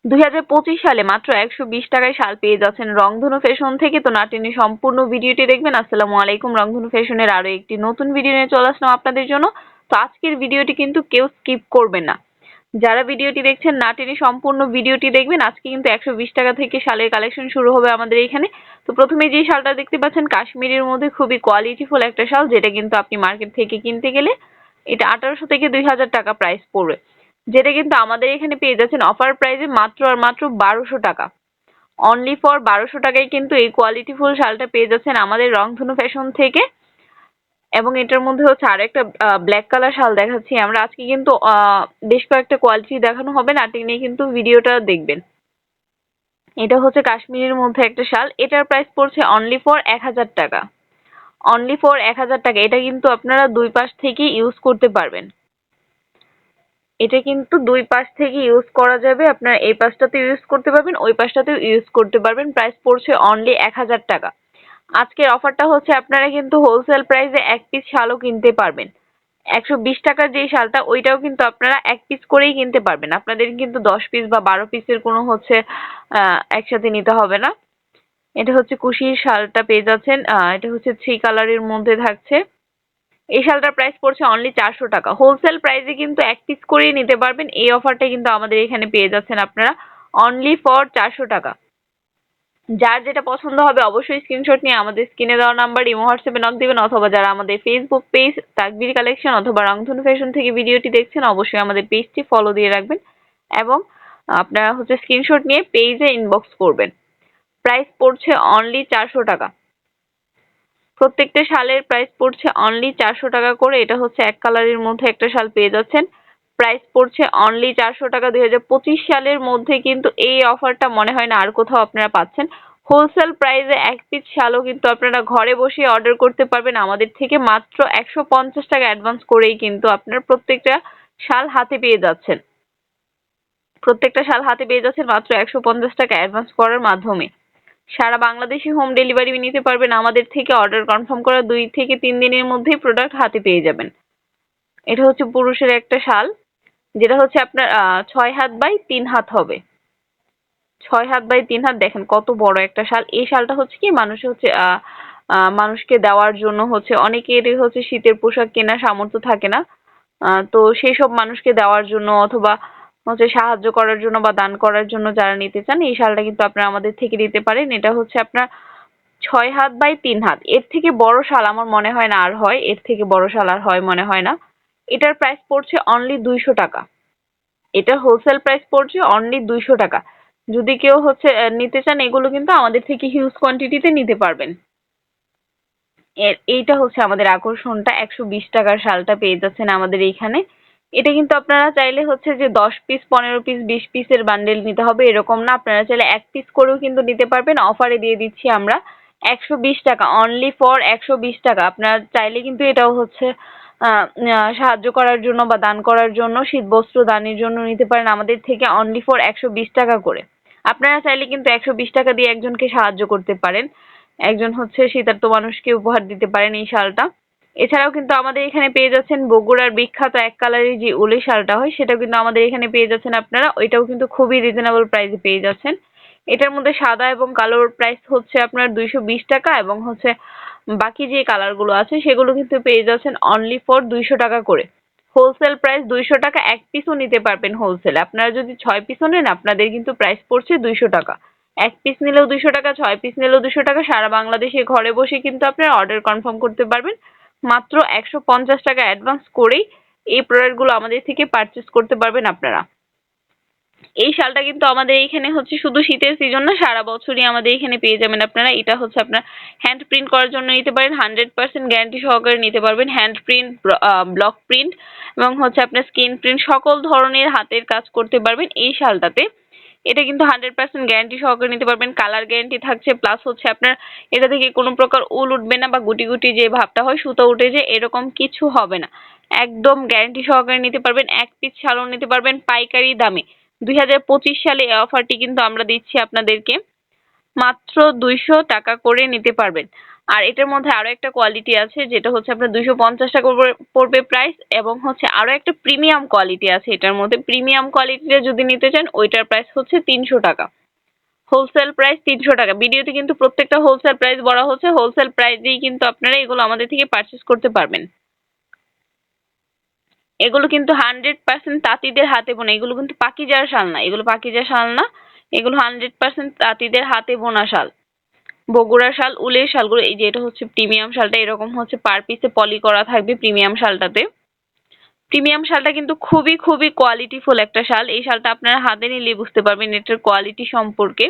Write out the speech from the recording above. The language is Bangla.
2025 সালে মাত্র 120 টাকায় শাল পেয়ে যাচ্ছেন রংধনু ফ্যাশন থেকে। তো না টেনে সম্পূর্ণ ভিডিওটি দেখবেন। আসসালামু আলাইকুম, রংধনু ফ্যাশনের আরো একটি নতুন ভিডিও নিয়ে চলে আসলাম আপনাদের জন্য। তো আজকের ভিডিওটি কিন্তু কেউ স্কিপ করবেন না, যারা ভিডিওটি দেখছেন না টেনে সম্পূর্ণ ভিডিওটি দেখবেন। আজকে কিন্তু 120 টাকা থেকে শালের কালেকশন শুরু হবে আমাদের এখানে। তো প্রথমে যে শালটা দেখতে পাচ্ছেন কাশ্মীরের মধ্যে খুবই কোয়ালিটিফুল একটা শাল, যেটা কিন্তু আপনি মার্কেট থেকে কিনতে গেলে এটা 1800 থেকে 2000 টাকা প্রাইস পড়বে, যেটা কিন্তু আমাদের এখানে পেয়ে যাচ্ছেন অফার প্রাইসে মাত্র আর মাত্র 1200 টাকা। অনলি ফর 1200 টাকায় কিন্তু এই কোয়ালিটিফুল শালটা পেয়ে যাচ্ছেন আমাদের রংধনু ফ্যাশন থেকে। এবং এটার মধ্যে হচ্ছে আরো একটা ব্ল্যাক কালার শাল দেখাচ্ছি আমরা আজকে। কিন্তু বেশ কয়েকটা কোয়ালিটি দেখানো হবে, না টেনে কিন্তু ভিডিওটা দেখবেন। এটা হচ্ছে কাশ্মীরের মধ্যে একটা শাল, এটার প্রাইস পড়ছে অনলি ফর 1000 টাকা। অনলি ফর 1000 টাকা। এটা কিন্তু আপনারা দুই পাশ থেকে ইউজ করতে পারবেন। এটা কিন্তু দুই পাশ থেকে ইউজ করা যাবে, আপনারা এই পাশটাতে ইউজ করতে পারবেন, ওই পাশটাতেও ইউজ করতে পারবেন। প্রাইস পড়ছে অনলি 1000 টাকা। আজকের অফারটা হচ্ছে আপনারা কিন্তু হোলসেল প্রাইসে এক পিস শালও কিনতে পারবেন। 120 টাকার যে শালটা ওইটাও কিন্তু আপনারা এক পিস করেই কিনতে পারবেন, আপনাদের কিন্তু 10 পিস বা 12 পিসের কোনো হচ্ছে একসাথে নিতে হবে না। এটা হচ্ছে কুশির শালটা পেয়ে যাচ্ছেন, এটা হচ্ছে 3 কালারের মধ্যে থাকছে। এই শালটার প্রাইস পড়ছে অনলি 400 টাকা। হোলসেল প্রাইসে কিন্তু এক পিস করেই নিতে পারবেন। এই অফারটা কিন্তু আমাদের এখানে পেয়ে যাচ্ছেন আপনারা অনলি ফর 400 টাকা। যার যেটা পছন্দ হবে অবশ্যই স্ক্রিনশট নিয়ে আমাদের স্ক্রিনে দেওয়া নাম্বার ইমো হোয়াটসঅ্যাপে নক দিবেন, অথবা যারা আমাদের ফেসবুক পেজ তাকবীর কালেকশন অথবা রংধনু ফ্যাশন থেকে ভিডিওটি দেখছেন অবশ্যই আমাদের পেজটি ফলো দিয়ে রাখবেন এবং আপনারা হচ্ছে স্ক্রিনশট নিয়ে পেজে ইনবক্স করবেন। প্রাইস পড়ছে অনলি 400 টাকা। প্রত্যেকটা শালের প্রাইস পড়ছে অনলি 400 টাকা করে। এটা হচ্ছে এক কালারের মধ্যে একটা শাল পেয়ে যাচ্ছেন, প্রাইস পড়ছে অনলি 400 টাকা। 2025 সালের মধ্যে কিন্তু এই অফারটা মনে হয় না আর কোথাও আপনারা পাচ্ছেন। হোলসেল প্রাইসে এক পিস শালও কিন্তু আপনারা ঘরে বসে অর্ডার করতে পারবেন আমাদের থেকে মাত্র 150 টাকা অ্যাডভান্স করেই কিন্তু আপনারা প্রত্যেকটা শাল হাতে পেয়ে যাচ্ছেন। প্রত্যেকটা শাল হাতে পেয়ে যাচ্ছেন মাত্র 150 টাকা অ্যাডভান্স করার মাধ্যমে। সারা বাংলাদেশে হোম ডেলিভারি নিতে পারবেন আমাদের থেকে। অর্ডার কনফার্ম করা 2 থেকে 3 দিনের মধ্যেই প্রোডাক্ট হাতে পেয়ে যাবেন। এটা হচ্ছে পুরুষের একটা শাল, যেটা হচ্ছে আপনার 6 হাত বাই 3 হাত হবে। 6 হাত বাই 3 হাত, দেখেন কত বড় একটা শাল। এই শালটা হচ্ছে কি মানুষ হচ্ছে মানুষকে দেওয়ার জন্য হচ্ছে, অনেকেরই হচ্ছে শীতের পোশাক কেনার সামর্থ্য থাকে না, তো সেই সব মানুষকে দেওয়ার জন্য অথবা হচ্ছে সাহায্য করার জন্য বা দান করার জন্য যারা নিতে চান এই শালটা কিন্তু আপনারা আমাদের থেকে নিতে পারেন। এটা হচ্ছে আপনার 6 হাত বাই 3 হাত। এর থেকে বড় শাল আমার মনে হয় না আর হয়, এর থেকে বড় শাল আর হয় মনে হয় না। এটার প্রাইস পড়ছে অনলি 200 টাকা। এটার হোলসেল প্রাইস পড়ছে অনলি 200 টাকা। যদি কেউ হচ্ছে নিতে চান এগুলো কিন্তু আমাদের থেকে হিউজ কোয়ান্টিটিতে নিতে পারবেন। এইটা হচ্ছে আমাদের আকর্ষণটা, 120 টাকার শালটা পেয়ে যাচ্ছেন আমাদের এইখানে। এটা কিন্তু আপনারা চাইলে হচ্ছে যে 10 পিস 15 পিস 20 পিসের বান্ডেল নিতে হবে এরকম না, আপনারা চাইলে এক পিস করেও কিন্তু নিতে পারবেন। অফারে দিয়ে দিচ্ছি আমরা 120 টাকা, অনলি ফর 120 টাকা। আপনারা চাইলে কিন্তু এটাও হচ্ছে সাহায্য করার জন্য বা দান করার জন্য, শীত বস্ত্র দানের জন্য নিতে পারেন আমাদের থেকে অনলি ফর 120 টাকা করে। আপনারা চাইলে কিন্তু 120 টাকা দিয়ে একজনকে সাহায্য করতে পারেন, একজন হচ্ছে শীতার্ত মানুষকে উপহার দিতে পারেন এই শালটা। এছাড়াও কিন্তু আমাদের এখানে পেয়ে যাচ্ছেন বগুড়ার বিখ্যাত এক কালারের যে উলের শালটা হয় সেটাও কিন্তু আমাদের এখানে পেয়ে যাচ্ছেন আপনারা। ওইটাও কিন্তু খুবই রিজনেবল প্রাইসে পেয়ে যাচ্ছেন। এটার মধ্যে সাদা এবং কালোর প্রাইস হচ্ছে আপনার 220 টাকা, এবং হচ্ছে বাকি যে কালার গুলো আছে সেগুলো কিন্তু পেয়ে যাচ্ছেন অনলি ফর 200 টাকা করে। হোলসেল প্রাইস 200 টাকা, এক পিসও নিতে পারবেন হোলসেল। আপনারা যদি 6 পিসও নেন আপনাদের কিন্তু প্রাইস পড়ছে 200 টাকা। এক পিস নিলেও 200 টাকা, 6 পিস নিলেও 200 টাকা। সারা বাংলাদেশে ঘরে বসে কিন্তু আপনারা অর্ডার কনফার্ম করতে পারবেন মাত্র 150 টাকা অ্যাডভান্স করেই এই প্রোডাক্টগুলো আমাদের থেকে পারচেস করতে পারবেন আপনারা। এই শালটা কিন্তু আমাদের এইখানে হচ্ছে শুধু শীতের সিজন না, সারা বছরই আমাদের এখানে পেয়ে যাবেন আপনারা। এটা হচ্ছে আপনার হ্যান্ড প্রিন্ট করার জন্য নিতে পারেন, 100% গ্যারান্টি সহকারে নিতে পারবেন। হ্যান্ড প্রিন্ট, ব্লক প্রিন্ট এবং হচ্ছে আপনার স্ক্রিন প্রিন্ট, সকল ধরনের হাতের কাজ করতে পারবেন এই শালটাতে। এটা কিন্তু 100% গ্যারান্টি সহকারে নিতে পারবেন। কালার গ্যারান্টি থাকছে, প্লাস হচ্ছে আপনার এটা থেকে কোনো প্রকার উল উঠবে না বা গুটি গুটি যে ভাবটা হয় সুতো উঠে যে এরকম কিছু হবে না। একদম গ্যারান্টি সহকারে নিতে পারবেন। এক পিস শালও নিতে পারবেন পাইকারি দামে। 2025 সালে এই অফারটি কিন্তু আমরা দিচ্ছি আপনাদেরকে মাত্র 200 টাকা করে নিতে পারবেন। আর এটার মধ্যে আরো একটা কোয়ালিটি আছে, যেটা হচ্ছে আপনার 250 টাকা পড়বে প্রাইস, এবং হচ্ছে আরো একটা প্রিমিয়াম কোয়ালিটি আছে এটার মধ্যে। প্রিমিয়াম কোয়ালিটিটা যদি নিতে চান ওইটার প্রাইস হচ্ছে 300 টাকা, হোলসেল প্রাইস 300 টাকা। ভিডিওতে কিন্তু প্রত্যেকটা হোলসেল প্রাইস বলা হচ্ছে, হোলসেল প্রাইসেই কিন্তু আপনারা এগুলো আমাদের থেকে পারচেজ করতে পারবেন। এগুলো কিন্তু 100% তাঁতিদের হাতে বোনা, এগুলো কিন্তু পাকিজার শাল না, এগুলো পাকিজার শাল না, এগুলো 100% তাঁতিদের হাতে বোনা শাল। বগুড়া শাল, উলের শালগুলো, এই যে এটা হচ্ছে প্রিমিয়াম শালটা, এরকম হচ্ছে পার পিসে পলি করা থাকবে প্রিমিয়াম শালটাতে। প্রিমিয়াম শালটা কিন্তু খুবই খুবই কোয়ালিটিফুল একটা শাল, এই শালটা আপনারা হাতে নিলে বুঝতে পারবেন এটার কোয়ালিটি সম্পর্কে।